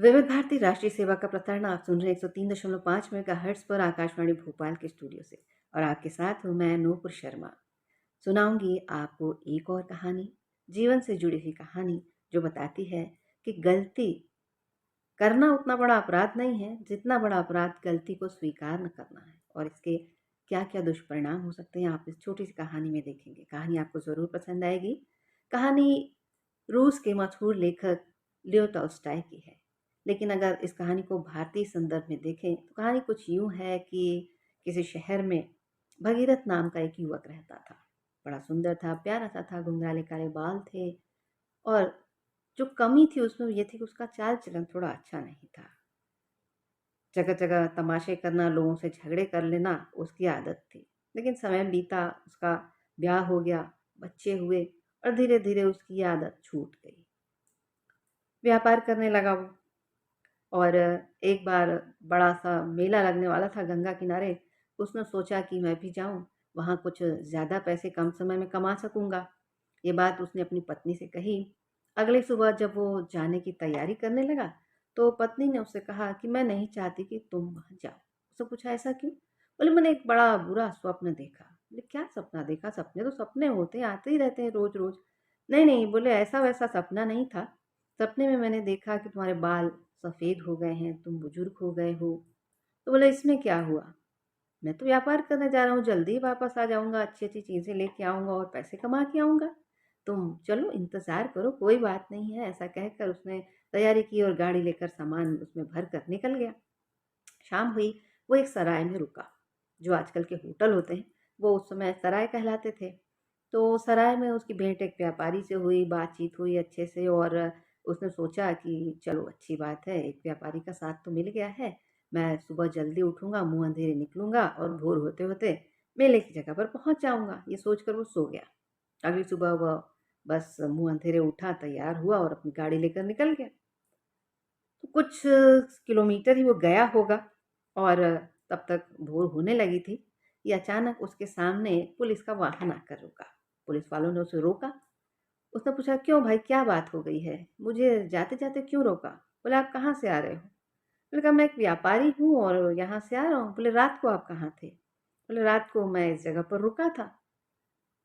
विविध भारती राष्ट्रीय सेवा का प्रसारण आप सुन रहे हैं 103.5 मेगाहर्ट्ज पर आकाशवाणी भोपाल के स्टूडियो से। और आपके साथ हूँ मैं नूपुर शर्मा। सुनाऊंगी आपको एक और कहानी, जीवन से जुड़ी हुई कहानी, जो बताती है कि गलती करना उतना बड़ा अपराध नहीं है जितना बड़ा अपराध गलती को स्वीकार न करना है। और इसके क्या क्या दुष्परिणाम हो सकते हैं आप इस छोटी सी कहानी में देखेंगे। कहानी आपको ज़रूर पसंद आएगी। कहानी रूस के मशहूर लेखक लियो टॉल्स्टॉय की है। लेकिन अगर इस कहानी को भारतीय संदर्भ में देखें तो कहानी कुछ यूं है कि किसी शहर में भगीरथ नाम का एक युवक रहता था। बड़ा सुंदर था, प्यारा सा था, घुंघराले काले बाल थे। और जो कमी थी उसमें ये थी कि उसका चाल चलन थोड़ा अच्छा नहीं था। जगह जगह तमाशे करना, लोगों से झगड़े कर लेना उसकी आदत थी। लेकिन समय बीता, उसका ब्याह हो गया, बच्चे हुए, और धीरे धीरे उसकी ये आदत छूट गई। व्यापार करने लगा वो। और एक बार बड़ा सा मेला लगने वाला था गंगा किनारे। उसने सोचा कि मैं भी जाऊं, वहां कुछ ज़्यादा पैसे कम समय में कमा सकूंगा। ये बात उसने अपनी पत्नी से कही। अगली सुबह जब वो जाने की तैयारी करने लगा तो पत्नी ने उससे कहा कि मैं नहीं चाहती कि तुम वहां जाओ। उसने पूछा ऐसा क्यों? बोले मैंने एक बड़ा बुरा स्वप्न देखा। बोले क्या सपना देखा? सपने तो सपने होते हैं, आते ही रहते हैं रोज रोज। नहीं नहीं, बोले ऐसा वैसा सपना नहीं था। सपने में मैंने देखा कि तुम्हारे बाल सफ़ेद हो गए हैं, तुम बुजुर्ग हो गए हो। तो बोले इसमें क्या हुआ? मैं तो व्यापार करने जा रहा हूँ, जल्दी ही वापस आ जाऊँगा, अच्छी-अच्छी चीज़ें लेके आऊँगा और पैसे कमा के आऊँगा। तुम चलो इंतज़ार करो, कोई बात नहीं है। ऐसा कहकर उसने तैयारी की और गाड़ी लेकर सामान उसमें भर कर निकल गया। शाम हुई, वो एक सराय में रुका। जो आजकल के होटल होते हैं, वो उस समय सराय कहलाते थे। तो सराय में उसकी भेंट एक व्यापारी से हुई, बातचीत हुई अच्छे से। और उसने सोचा कि चलो अच्छी बात है, एक व्यापारी का साथ तो मिल गया है। मैं सुबह जल्दी उठूँगा, मुँह अंधेरे निकलूँगा और भोर होते-होते मेले की जगह पर पहुँच जाऊँगा। ये सोचकर वो सो गया। अगली सुबह वह बस मुँह अंधेरे उठा, तैयार हुआ और अपनी गाड़ी लेकर निकल गया। तो कुछ किलोमीटर ही वो गया होगा और तब तक भोर होने लगी थी कि अचानक उसके सामने पुलिस का वाहन आकर रुका। पुलिस वालों ने उसे रोका। उसने पूछा, क्यों भाई, क्या बात हो गई है? मुझे जाते-जाते क्यों रोका? बोले, आप कहाँ से आ रहे हो? मैंने कहा, मैं एक व्यापारी हूँ और यहाँ से आ रहा हूँ। बोले, रात को आप कहाँ थे? बोले, रात को मैं इस जगह पर रुका था।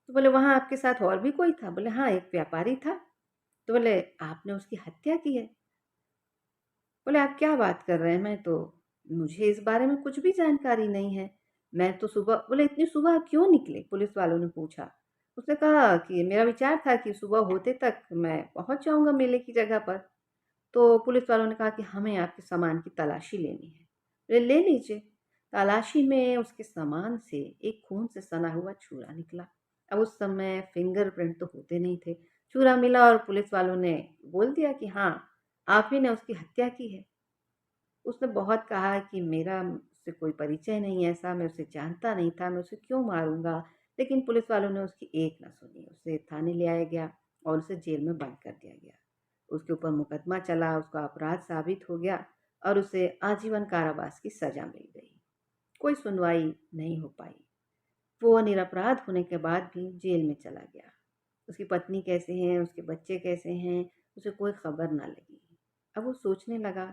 तो बोले, वहाँ आपके साथ और भी कोई था? बोले, हाँ, एक व्यापारी था। तो बोले, आपने उसकी हत्या की है? बोले, आप क्या बात कर रहे हैं? मुझे इस बारे में कुछ भी जानकारी नहीं है। मैं तो सुबह, बोले इतनी सुबह आप क्यों निकले? पुलिस वालों ने पूछा। उसने कहा कि मेरा विचार था कि सुबह होते तक मैं पहुँच जाऊँगा मेले की जगह पर। तो पुलिस वालों ने कहा कि हमें आपके सामान की तलाशी लेनी है। बोले, ले लीजिए। तलाशी में उसके सामान से एक खून से सना हुआ छुरा निकला। अब उस समय फिंगरप्रिंट तो होते नहीं थे। छुरा मिला और पुलिस वालों ने बोल दिया कि हाँ, आप ही ने उसकी हत्या की है। उसने बहुत कहा कि मेरा उससे कोई परिचय नहीं है ऐसा, मैं उसे जानता नहीं था, मैं उसे क्यों मारूँगा? लेकिन पुलिस वालों ने उसकी एक ना सुनी। उसे थाने ले आया गया और उसे जेल में बंद कर दिया गया। उसके ऊपर मुकदमा चला, उसका अपराध साबित हो गया और उसे आजीवन कारावास की सज़ा मिल गई। कोई सुनवाई नहीं हो पाई। वो निरपराध होने के बाद भी जेल में चला गया। उसकी पत्नी कैसे हैं, उसके बच्चे कैसे हैं, उसे कोई खबर ना लगी। अब वो सोचने लगा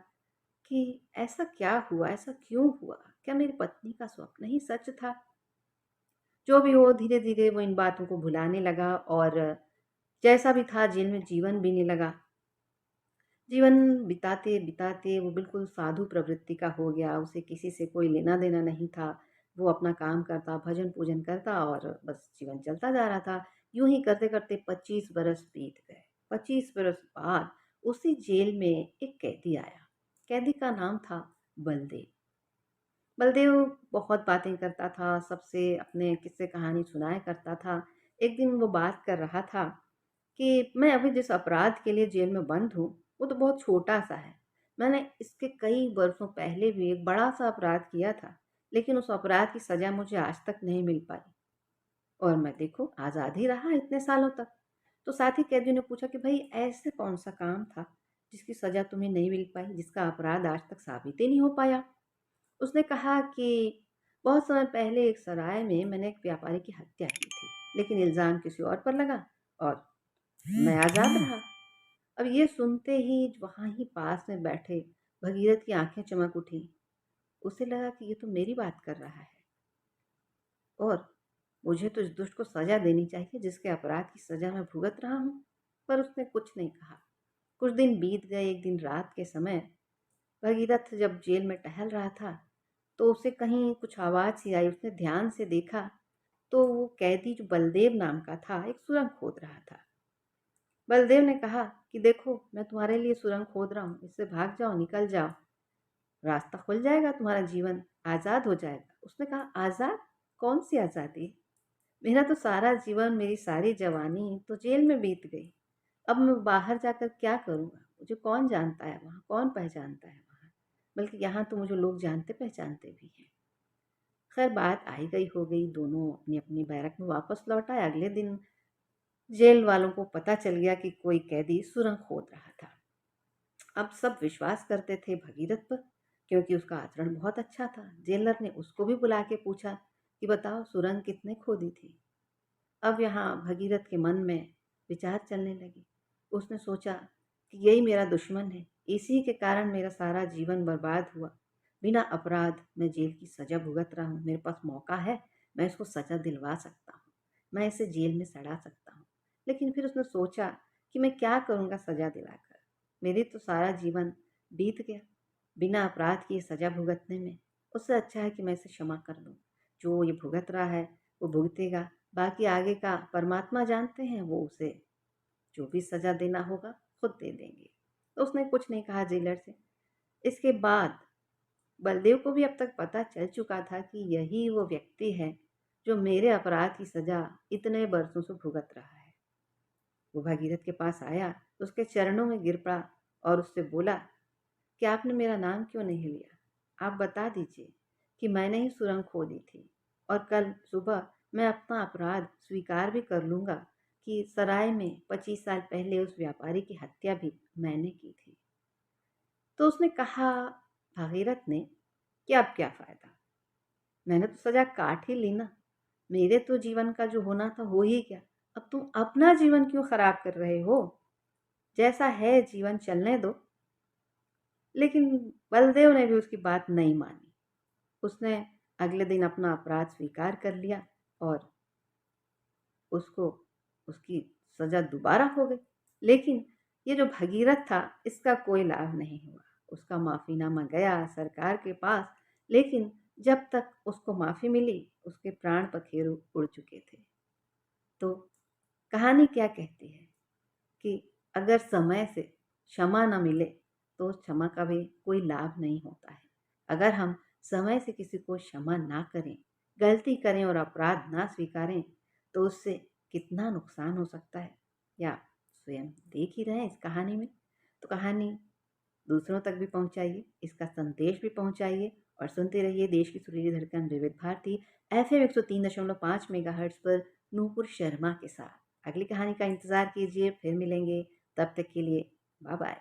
कि ऐसा क्या हुआ? ऐसा क्यों हुआ? क्या मेरी पत्नी का स्वप्न ही सच था? जो भी हो, धीरे-धीरे वो इन बातों को भुलाने लगा और जैसा भी था जेल में जीवन जीने लगा। जीवन बिताते-बिताते वो बिल्कुल साधु प्रवृत्ति का हो गया। उसे किसी से कोई लेना-देना नहीं था। वो अपना काम करता, भजन-पूजन करता और बस जीवन चलता जा रहा था। यूँ ही करते-करते 25 बरस बीत गए। 25 बरस बाद उसी जेल में एक कैदी आया। कैदी का नाम था बलदेव। बलदेव बहुत बातें करता था, सबसे अपने किस्से कहानी सुनाया करता था। एक दिन वो बात कर रहा था कि मैं अभी जिस अपराध के लिए जेल में बंद हूँ, वो तो बहुत छोटा-सा है। मैंने इसके कई वर्षों पहले भी एक बड़ा-सा अपराध किया था, लेकिन उस अपराध की सज़ा मुझे आज तक नहीं मिल पाई और मैं देखो आज़ाद ही रहा इतने सालों तक। तो साथी कैदी ने पूछा कि भई ऐसे कौन-सा काम था, जिसकी सज़ा तुम्हें नहीं मिल पाई, जिसका अपराध आज तक साबित ही नहीं हो पाया? उसने कहा कि बहुत समय पहले एक सराय में मैंने एक व्यापारी की हत्या की थी, लेकिन इल्ज़ाम किसी और पर लगा और मैं आज़ाद रहा। अब ये सुनते ही वहाँ ही पास में बैठे भगीरथ की आंखें चमक उठी। उसे लगा कि ये तो मेरी बात कर रहा है और मुझे तो इस दुष्ट को सजा देनी चाहिए जिसके अपराध की सजा मैं भुगत रहा हूँ। पर उसने कुछ नहीं कहा। कुछ दिन बीत गए। एक दिन रात के समय भगीरथ जब जेल में टहल रहा था तो उसे कहीं कुछ आवाज़ सी आई। उसने ध्यान से देखा तो वो कैदी जो बलदेव नाम का था एक सुरंग खोद रहा था। बलदेव ने कहा कि देखो मैं तुम्हारे लिए सुरंग खोद रहा हूँ, इससे भाग जाओ, निकल जाओ, रास्ता खुल जाएगा, तुम्हारा जीवन आज़ाद हो जाएगा। उसने कहा आज़ाद? कौन सी आज़ादी? मेरा तो सारा जीवन, मेरी सारी जवानी तो जेल में बीत गई। अब मैं बाहर जाकर क्या करूँगा? मुझे कौन जानता है वहाँ, कौन पहचानता है वहाँ? बल्कि यहाँ तो मुझे लोग जानते पहचानते भी हैं। खैर बात आई गई हो गई। दोनों अपनी अपनी बैरक में वापस लौट आए। अगले दिन जेल वालों को पता चल गया कि कोई कैदी सुरंग खोद रहा था। अब सब विश्वास करते थे भगीरथ पर क्योंकि उसका आचरण बहुत अच्छा था। जेलर ने उसको भी बुला के पूछा कि बताओ सुरंग कितने खोदी थी। अब यहाँ भगीरथ के मन में विचार चलने लगे। उसने सोचा कि यही मेरा दुश्मन है, इसी के कारण मेरा सारा जीवन बर्बाद हुआ। बिना अपराध मैं जेल की सजा भुगत रहा हूँ। मेरे पास मौका है, मैं इसको सजा दिलवा सकता हूँ, मैं इसे जेल में सड़ा सकता हूँ। लेकिन फिर उसने सोचा कि मैं क्या करूँगा सजा दिलाकर, मेरी तो सारा जीवन बीत गया बिना अपराध की सजा भुगतने में। उससे अच्छा है कि मैं इसे क्षमा कर दूँ। जो ये भुगत रहा है वो भुगतेगा, बाकी आगे का परमात्मा जानते हैं, वो उसे जो भी सजा देना होगा खुद दे देंगे। तो उसने कुछ नहीं कहा जेलर से। इसके बाद बलदेव को भी अब तक पता चल चुका था कि यही वो व्यक्ति है जो मेरे अपराध की सजा इतने बरसों से भुगत रहा है। वो भगीरथ के पास आया, उसके चरणों में गिर पड़ा और उससे बोला कि आपने मेरा नाम क्यों नहीं लिया? आप बता दीजिए कि मैंने ही सुरंग खोदी थी और कल सुबह मैं अपना अपराध स्वीकार भी कर लूँगा कि सराय में 25 साल पहले उस व्यापारी की हत्या भी मैंने की थी। तो उसने कहा भागीरथ ने कि अब क्या फ़ायदा? मैंने तो सज़ा काट ही ली ना। मेरे तो जीवन का जो होना था हो ही गया। अब तुम अपना जीवन क्यों खराब कर रहे हो? जैसा है जीवन चलने दो। लेकिन बलदेव ने भी उसकी बात नहीं मानी। उसने अगले दिन अपना अपराध स्वीकार कर लिया और उसको उसकी सज़ा दोबारा हो गई। लेकिन ये जो भगीरथ था इसका कोई लाभ नहीं हुआ। उसका माफ़ीनामा गया सरकार के पास, लेकिन जब तक उसको माफ़ी मिली उसके प्राण पखेरु उड़ चुके थे। तो कहानी क्या कहती है कि अगर समय से क्षमा न मिले तो उस क्षमा का भी कोई लाभ नहीं होता है। अगर हम समय से किसी को क्षमा ना करें, गलती करें और अपराध ना स्वीकारें तो उससे कितना नुकसान हो सकता है या स्वयं देख ही रहे हैं इस कहानी में। तो कहानी दूसरों तक भी पहुंचाइए, इसका संदेश भी पहुंचाइए और सुनते रहिए देश की सुरीली धड़कन विविध भारती FM 103.5 मेगाहर्ट्ज पर नूपुर शर्मा के साथ। अगली कहानी का इंतज़ार कीजिए, फिर मिलेंगे, तब तक के लिए बाय बाय।